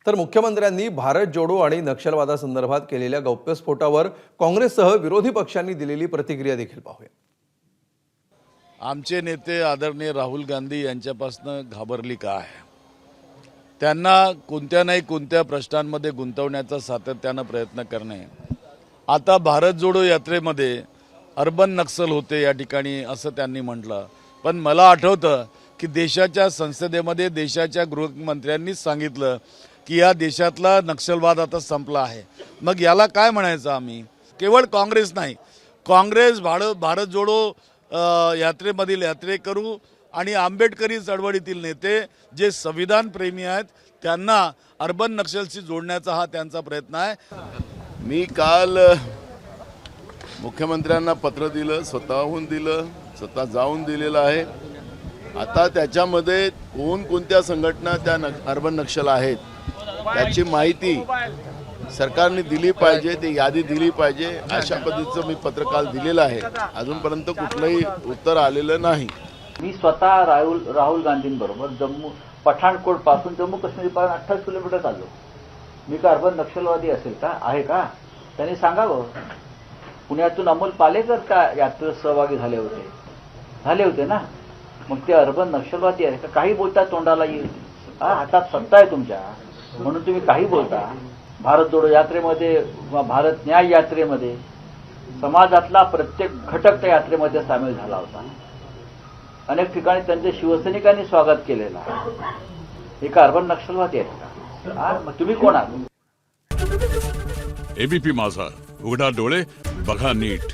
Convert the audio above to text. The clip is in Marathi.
तर मुख्यमंत्र्यांनी भारत जोडो आणि नक्षलवादासंदर्भात केलेल्या गौप्यस्फोटावर काँग्रेससह विरोधी पक्षांनी दिलेली प्रतिक्रिया देखील पाहूया। आमचे नेते आदरणीय राहुल गांधी यांच्यापासून घाबरली का आहे? त्यांना कोणत्या नाही कोणत्या प्रश्नांमध्ये गुंतवण्याचा सातत्यानं प्रयत्न करणे। आता भारत जोडो यात्रेमध्ये अर्बन नक्सल होते या ठिकाणी असं त्यांनी म्हटलं, पण मला आठवतं की देशाच्या संसदेमध्ये देशाच्या गृहमंत्र्यांनीच सांगितलं की या देशातला नक्षलवाद आता संपला आहे। मग याला काय म्हणायचं आम्ही? केवळ काँग्रेस नाही, काँग्रेस भारत जोडो यात्रेमधील यात्रेकरू आणि आंबेडकरी चळवळीतील नेते जे संविधान प्रेमी आहेत त्यांना अर्बन नक्षलशी जोडण्याचा हा त्यांचा प्रयत्न आहे। मी काल मुख्यमंत्र्यांना पत्र दिलं, स्वतःहून दिलं, स्वतः जाऊन दिलेलं आहे। आता त्याच्यामध्ये कोणत्या संघटना त्या अर्बन नक्षल आहेत त्याची माहिती सरकारने दिली पाहिजे, ती यादी दिली पाहिजे, अशा पद्धतीचं मी पत्र काल दिलेलं आहे। अजूनपर्यंत कुठलंही उत्तर आलेलं नाही। मी स्वतः राहुल गांधींबरोबर पठाणकोट पासून जम्मू काश्मीरपर्यंत 28 किलोमीटर चाललो। मी का अर्बन नक्षलवादी असेल का? आहे का? त्यांनी सांगावं। पुण्यातून अमोल पालेकर का यात्रेत सहभागी झाले होते ना? मग ते अर्बन नक्षलवादी आहे का? काही बोलता तोंडाला येईल, हातात सत्ता आहे तुमच्या म्हणून तुम्ही काही बोलता। भारत जोडो यात्रेमध्ये किंवा भारत न्याय यात्रेमध्ये समाजातला प्रत्येक घटक त्या यात्रेमध्ये सामील झाला होता। अनेक ठिकाणी त्यांच्या शिवसैनिकांनी स्वागत केलेलं आहे। हे का अर्बन नक्षलवादी आहेत का? मग तुम्ही कोण आहात? एबीपी माझा, उघडा डोळे बघा नीट।